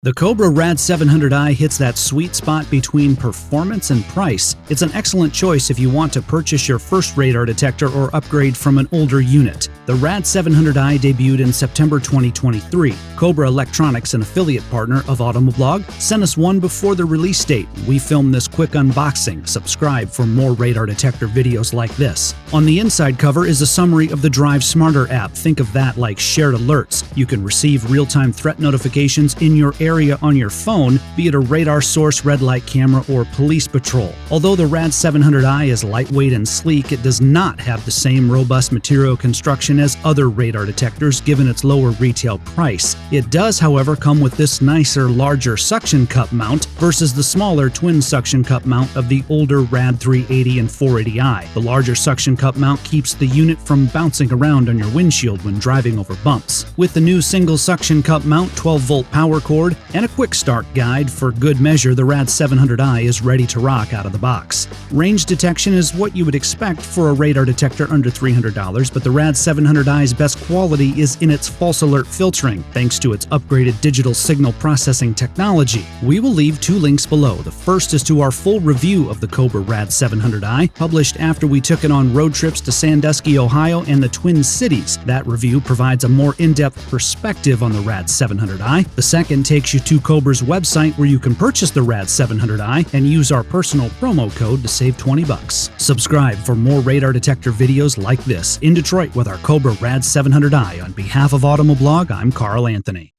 The Cobra RAD 700i hits that sweet spot between performance and price. It's an excellent choice if you want to purchase your first radar detector or upgrade from an older unit. The RAD 700i debuted in September 2023. Cobra Electronics, an affiliate partner of Automoblog, sent us one before the release date. We filmed this quick unboxing. Subscribe for more radar detector videos like this. On the inside cover is a summary of the Drive Smarter app. Think of that like shared alerts. You can receive real-time threat notifications in your area on your phone, be it a radar source, red light camera, or police patrol. Although the RAD 700i is lightweight and sleek, it does not have the same robust material construction as other radar detectors given its lower retail price. It does, however, come with this nicer, larger suction cup mount versus the smaller twin suction cup mount of the older RAD 380 and 480i. The larger suction cup mount keeps the unit from bouncing around on your windshield when driving over bumps. With the new single suction cup mount, 12-volt power cord, and a quick start guide for good measure, the RAD 700i is ready to rock out of the box. Range detection is what you would expect for a radar detector under $300, but the RAD 700i's best quality is in its false alert filtering, thanks to its upgraded digital signal processing technology. We will leave two links below. The first is to our full review of the Cobra RAD 700i, published after we took it on road trips to Sandusky, Ohio and the Twin Cities. That review provides a more in-depth perspective on the RAD 700i. The second takes you to Cobra's website where you can purchase the RAD 700i and use our personal promo code to save $20. Subscribe for more radar detector videos like this in Detroit with our Cobra RAD 700i. On behalf of Automoblog, I'm Carl Anthony.